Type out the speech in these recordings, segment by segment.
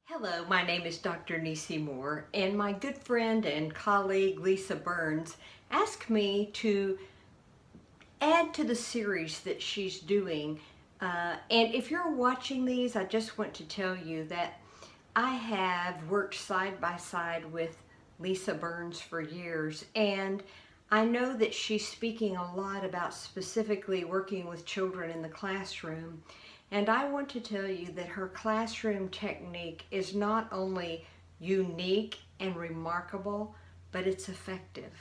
Hello, my name is Dr. Neecie Moore, and my good friend and colleague Lisa Burns asked me to add to the series that she's doing. And if you're watching these, I just want to tell you that I have worked side by side with Lisa Burns for years, and I know that she's speaking a lot about specifically working with children in the classroom. And I want to tell you that her classroom technique is not only unique and remarkable, but it's effective.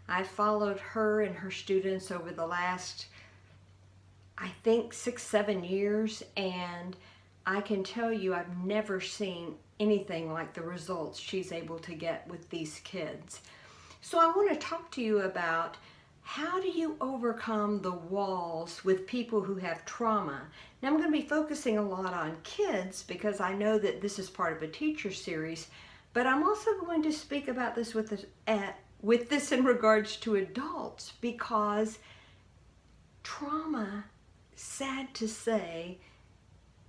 I followed her and her students over the last, I think, 6, 7 years, and I can tell you I've never seen anything like the results she's able to get with these kids. So I want to talk to you about how do you overcome the walls with people who have trauma. Now I'm going to be focusing a lot on kids because I know that this is part of a teacher series, but I'm also going to speak about this with this in regards to adults, because trauma, sad to say,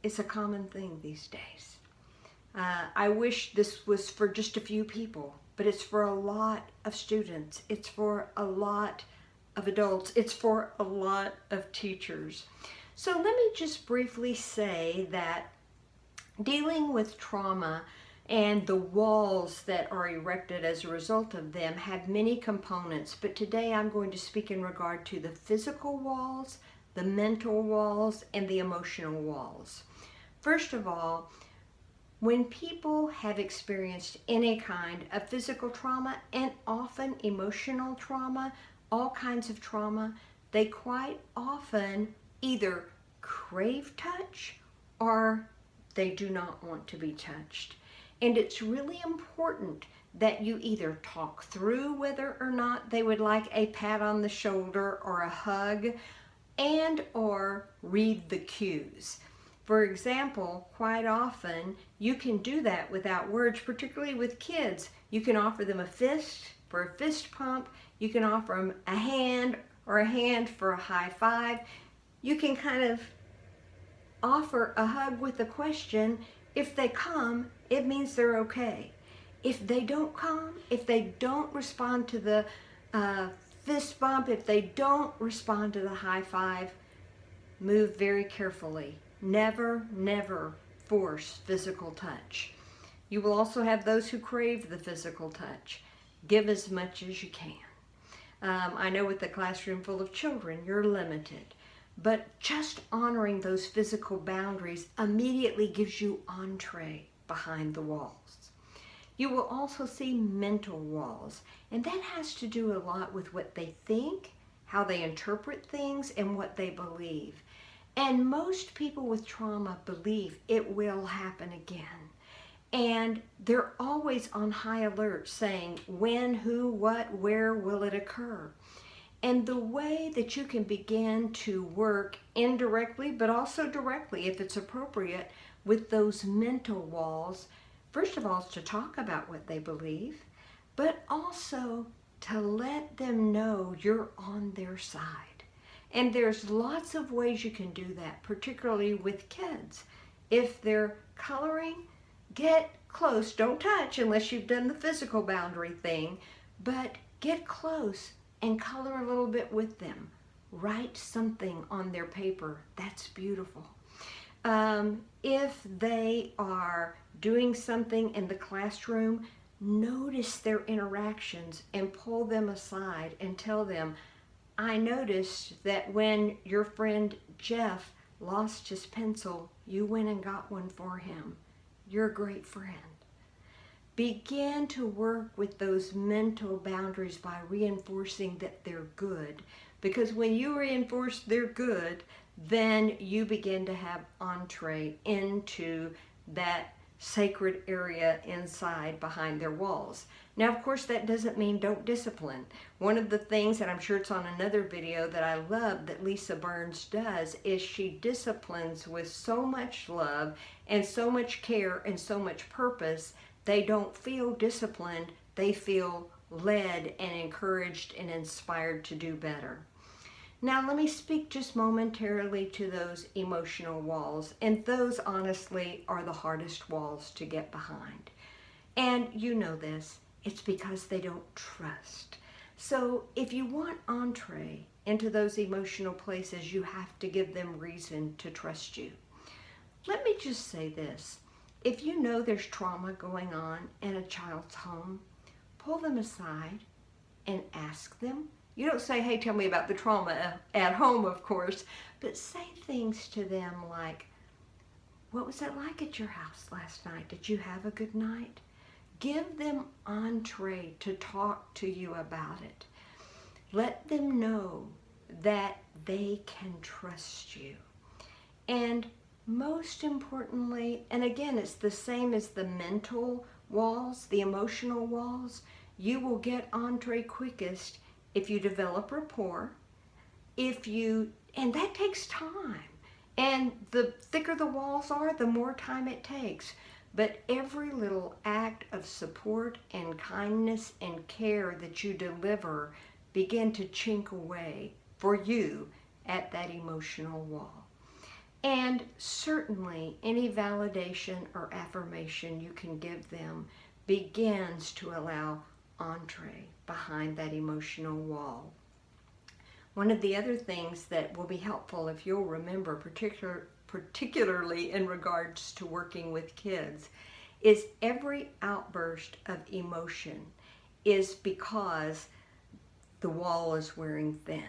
is a common thing these days. I wish this was for just a few people, but it's for a lot of students. It's for a lot of adults. It's for a lot of teachers. So let me just briefly say that dealing with trauma and the walls that are erected as a result of them have many components, but today I'm going to speak in regard to the physical walls, the mental walls, and the emotional walls. First of all, when people have experienced any kind of physical trauma and often emotional trauma, all kinds of trauma, they quite often either crave touch or they do not want to be touched. And it's really important that you either talk through whether or not they would like a pat on the shoulder or a hug, and or read the cues. For example, quite often you can do that without words, particularly with kids. You can offer them a fist for a fist pump. You can offer them a hand or a hand for a high five. You can kind of offer a hug with a question. If they come, it means they're okay. If they don't come, if they don't respond to the fist bump, if they don't respond to the high five, move very carefully. Never, never force physical touch. You will also have those who crave the physical touch. Give as much as you can. I know with a classroom full of children, you're limited, but just honoring those physical boundaries immediately gives you entree behind the walls. You will also see mental walls, and that has to do a lot with what they think, how they interpret things, and what they believe. And most people with trauma believe it will happen again. And they're always on high alert saying when, who, what, where will it occur? And the way that you can begin to work indirectly, but also directly if it's appropriate, with those mental walls, first of all, is to talk about what they believe, but also to let them know you're on their side. And there's lots of ways you can do that, particularly with kids. If they're coloring, get close. Don't touch unless you've done the physical boundary thing, but get close and color a little bit with them. Write something on their paper. That's beautiful. If they are doing something in the classroom, notice their interactions and pull them aside and tell them, I noticed that when your friend Jeff lost his pencil, you went and got one for him. You're a great friend. Begin to work with those mental boundaries by reinforcing that they're good. Because when you reinforce they're good, then you begin to have entree into that sacred area inside behind their walls. Now, of course, that doesn't mean don't discipline. One of the things, and I'm sure it's on another video, that I love that Lisa Burns does is she disciplines with so much love and so much care and so much purpose. They don't feel disciplined, they feel led and encouraged and inspired to do better. Now let me speak just momentarily to those emotional walls, and those honestly are the hardest walls to get behind. And you know this, it's because they don't trust. So if you want entree into those emotional places, you have to give them reason to trust you. Let me just say this. If you know there's trauma going on in a child's home, pull them aside and ask them. You don't say, hey, tell me about the trauma at home, of course, but say things to them like, what was it like at your house last night? Did you have a good night? Give them entree to talk to you about it. Let them know that they can trust you. And most importantly, and again, it's the same as the mental walls, the emotional walls, you will get entree quickest if you develop rapport, and that takes time. And the thicker the walls are, the more time it takes. But every little act of support and kindness and care that you deliver begin to chink away for you at that emotional wall. And certainly any validation or affirmation you can give them begins to allow entree behind that emotional wall. One of the other things that will be helpful, if you'll remember, particularly in regards to working with kids, is every outburst of emotion is because the wall is wearing thin.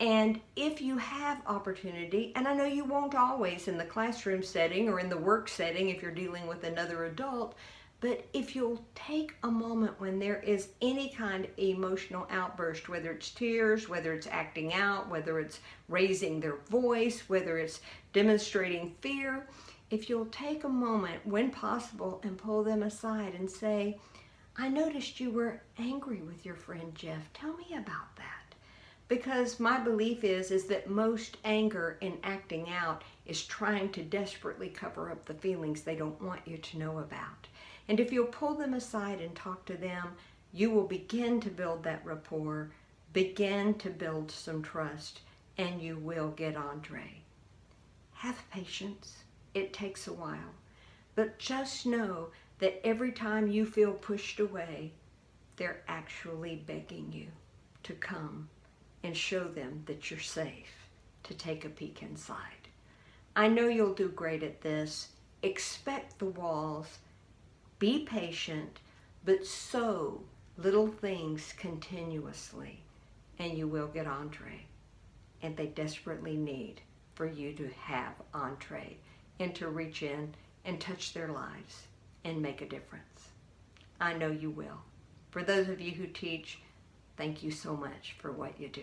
And if you have opportunity, and I know you won't always in the classroom setting or in the work setting if you're dealing with another adult, but if you'll take a moment when there is any kind of emotional outburst, whether it's tears, whether it's acting out, whether it's raising their voice, whether it's demonstrating fear, if you'll take a moment when possible and pull them aside and say, I noticed you were angry with your friend Jeff. Tell me about that. Because my belief is that most anger in acting out is trying to desperately cover up the feelings they don't want you to know about. And if you'll pull them aside and talk to them, you will begin to build that rapport, begin to build some trust, and you will get entree. Have patience. It takes a while. But just know that every time you feel pushed away, they're actually begging you to come and show them that you're safe, to take a peek inside. I know you'll do great at this. Expect the walls. Be patient, but sow little things continuously, and you will get entree. And they desperately need for you to have entree and to reach in and touch their lives and make a difference. I know you will. For those of you who teach, thank you so much for what you do.